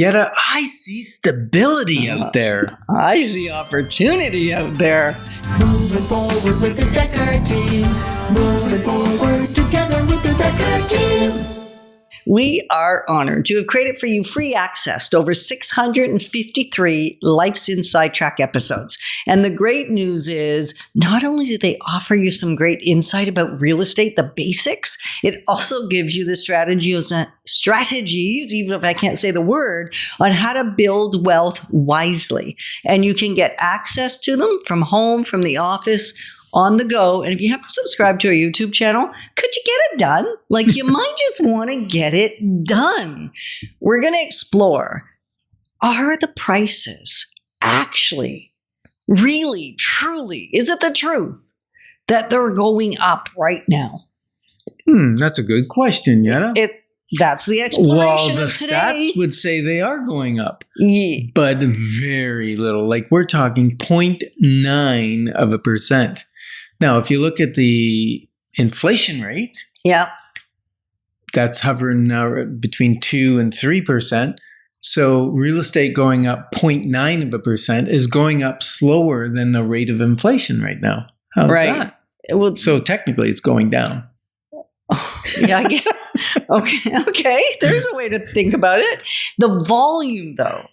Yetta, I see stability out there. I see opportunity out there. Moving forward with the Dekker team. Moving forward together with the Dekker team. We are honored to have created for you free access to over 653 Life's Inside Track episodes. And the great news is, not only do they offer you some great insight about real estate, the basics, it also gives you the strategies, even if I can't say the word, on how to build wealth wisely. And you can get access to them from home, from the office, on the go. And if you haven't subscribed to our YouTube channel, could you get it done? Like, you might just want to get it done. We're going to explore, are the prices actually, really, truly, is it the truth that they're going up right now? That's a good question, Yetta. That's the exploration Well, the of today. stats would say they are going up, Yeah. but very little. Like, we're talking 0.9%. Now, if you look at the inflation rate, Yeah. that's hovering now between 2 and 3%. So real estate going up 0.9% is going up slower than the rate of inflation right now. How's that? Well, So technically it's going down. yeah, I get, okay. There's a way to think about it. The volume, though,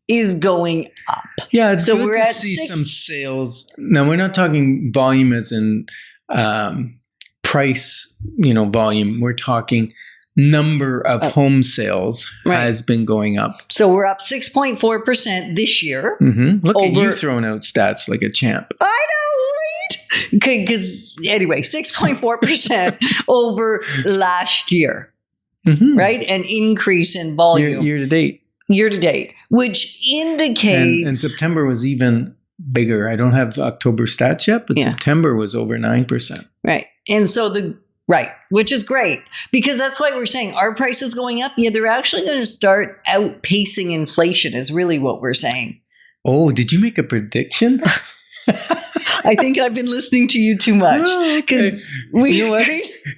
is going up. Yeah, it's So good we're to at see some sales. Now, we're not talking volume as in price, volume. We're talking number of home sales has been going up. So we're up 6.4% this year. Look at you throwing out stats like a champ. I know, right? Because anyway, 6.4% over last year, right? An increase in volume. Year to date. Year to date, which indicates... And September was even bigger. I don't have October stats yet, but September was over 9%. Right. And so which is great, because that's why we're saying, are prices going up? Yeah, they're actually going to start outpacing inflation is really what we're saying. Oh, did you make a prediction? I think I've been listening to you too much, because you know what?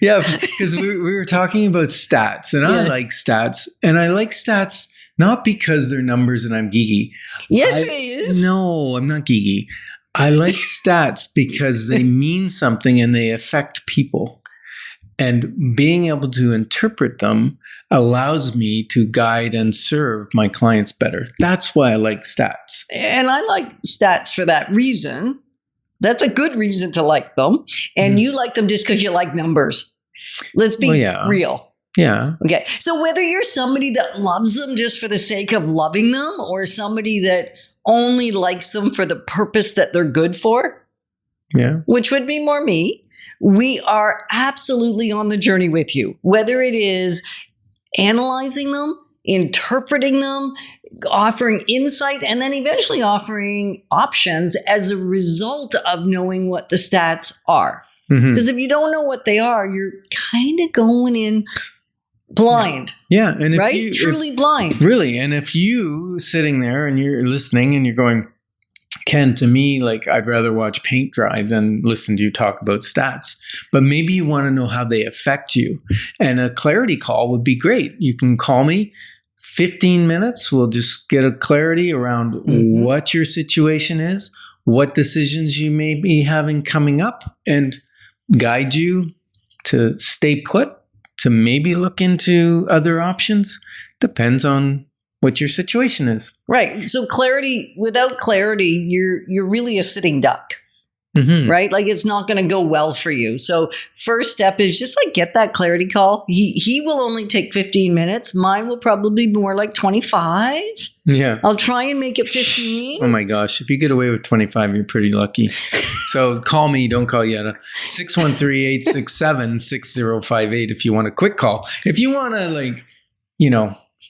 Yeah, because we were talking about stats, and I like stats, and I like stats not because they're numbers and I'm geeky. Yes, it is. No, I'm not geeky. I like stats because they mean something and they affect people. And being able to interpret them allows me to guide and serve my clients better. That's why I like stats. And I like stats for that reason. That's a good reason to like them. And you like them just because you like numbers. Let's be real. Yeah. Okay. So whether you're somebody that loves them just for the sake of loving them, or somebody that only likes them for the purpose that they're good for, which would be more me, we are absolutely on the journey with you. Whether it is analyzing them, interpreting them, offering insight, and then eventually offering options as a result of knowing what the stats are. Because if you don't know what they are, you're kind of going in blind. Yeah. And if truly blind. Really. And if you sitting there and you're listening and you're going, Ken, to me, like, I'd rather watch paint dry than listen to you talk about stats. But maybe you want to know how they affect you. And a clarity call would be great. You can call me 15 minutes. We'll just get a clarity around what your situation is, what decisions you may be having coming up, and guide you to stay put, to maybe look into other options. Depends on what your situation is. Right. So clarity, without clarity, you're really a sitting duck. Right? Like, it's not going to go well for you. So first step is just like, get that clarity call. He will only take 15 minutes. Mine will probably be more like 25. Yeah. I'll try and make it 15. Oh my gosh. If you get away with 25, you're pretty lucky. So call me. Don't call Yetta. 613-867-6058 if you want a quick call. If you want to,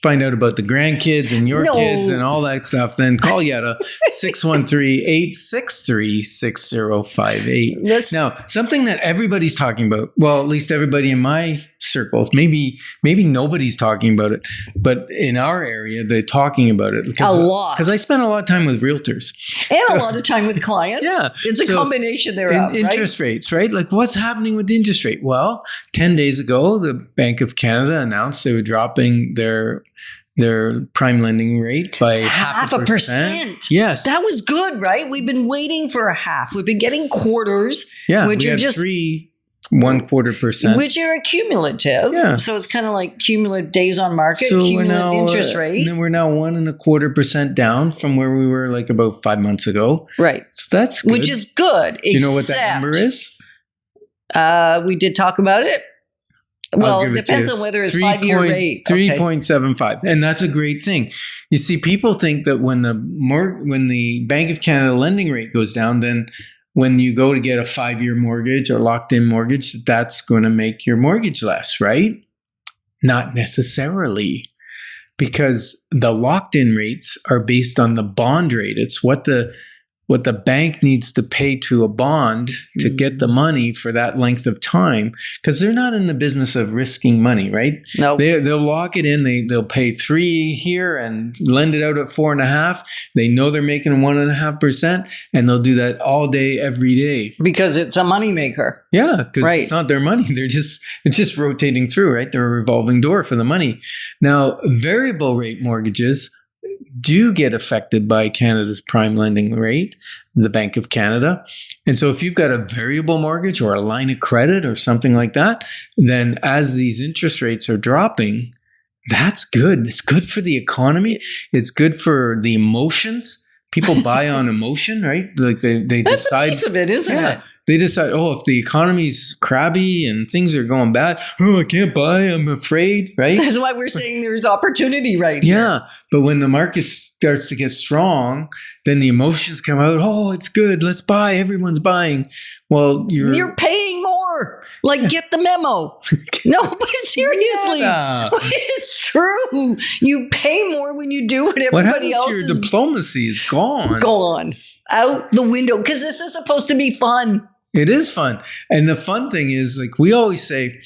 find out about the grandkids and your kids and all that stuff, then call Yetta. 613-863-6058. Now, something that everybody's talking about, well, at least everybody in my circles, maybe nobody's talking about it, but in our area, they're talking about it. A lot. Because I spend a lot of time with realtors. And a lot of time with clients. Yeah. It's a combination thereof, interest rates, right? Like, what's happening with the interest rate? Well, 10 days ago, the Bank of Canada announced they were dropping their their prime lending rate by half a percent. Yes. That was good, right? We've been waiting for a half. We've been getting quarters, Yeah, which we are had just 3.25%. which are cumulative. Yeah. So it's kind of like cumulative days on market, cumulative interest rate. We're now 1.25% down from where we were like about 5 months ago. Right. So that's good. Which is good. Do you know what that number is? We did talk about it. Well, it depends on whether it's 5-year rate. 3.75. And that's a great thing. You see, people think that when the Bank of Canada lending rate goes down, then when you go to get a 5-year mortgage or locked in mortgage, that's going to make your mortgage less, right? Not necessarily, because the locked in rates are based on the bond rate. It's what the bank needs to pay to a bond to get the money for that length of time, because they're not in the business of risking money, right? No. They'll lock it in. They'll pay 3 here and lend it out at 4.5. They know they're making 1.5%, and they'll do that all day, every day. Because it's a moneymaker. Yeah, because Right. it's not their money. It's just rotating through, right? They're a revolving door for the money. Now, variable rate mortgages do get affected by Canada's prime lending rate, the Bank of Canada. And so if you've got a variable mortgage or a line of credit or something like that, then as these interest rates are dropping, that's good. It's good for the economy. It's good for the emotions. People buy on emotion, right? Like they That's decide. a piece of it, isn't it? They decide, if the economy's crabby and things are going bad, I can't buy, I'm afraid, right? That's why we're saying there's opportunity right here. Yeah. But when the market starts to get strong, then the emotions come out. Oh, it's good. Let's buy. Everyone's buying. Well, You're paying more. Like, get the memo. No, but seriously, Yeah. it's true. You pay more when you do what What everybody happened else to your is diplomacy? It's gone. gone out the window, because this is supposed to be fun. It is fun. And the fun thing is, like we always say,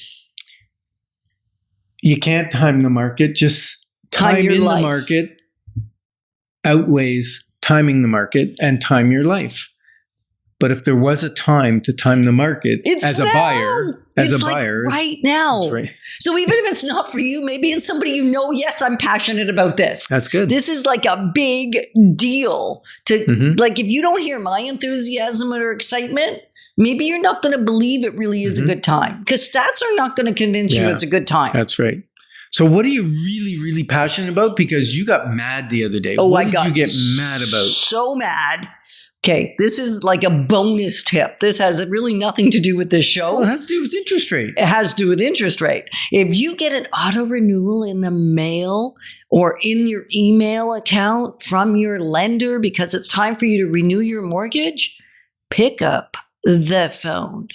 you can't time the market. Just time your in life. the market outweighs timing the market and time your life. But if there was a time to time the market It's as a now. buyer, It's like right now. That's right. So even if it's not for you, maybe it's somebody you know. Yes, I'm passionate about this. That's good. This is like a big deal to like, if you don't hear my enthusiasm or excitement, maybe you're not going to believe it really is a good time, because stats are not going to convince you Yeah. it's a good time. That's right. So what are you really, really passionate about? Because you got mad the other day. Oh, what I got did you get mad about? So mad. Okay, this is like a bonus tip. This has really nothing to do with this show. Well, it has to do with interest rate. It has to do with interest rate. If you get an auto renewal in the mail or in your email account from your lender because it's time for you to renew your mortgage, pick up the phone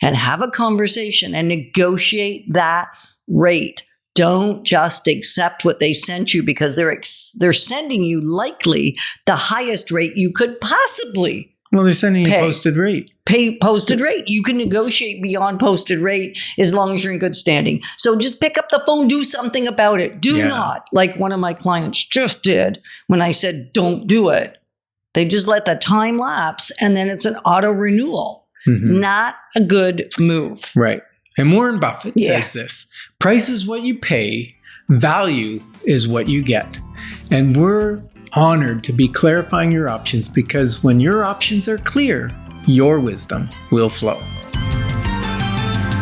and have a conversation and negotiate that rate. Don't just accept what they sent you, because they're sending you likely the highest rate you could possibly Well, they're sending you pay. posted rate. Pay posted rate. You can negotiate beyond posted rate as long as you're in good standing. So just pick up the phone, do something about it. Do not, like one of my clients just did when I said, don't do it. They just let the time lapse, and then it's an auto renewal. Not a good move. Right. And Warren Buffett says this: price is what you pay, value is what you get. And we're honored to be clarifying your options, because when your options are clear, your wisdom will flow.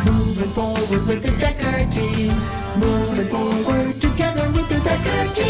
Moving forward with the Dekker team. Moving forward together with the Dekker team.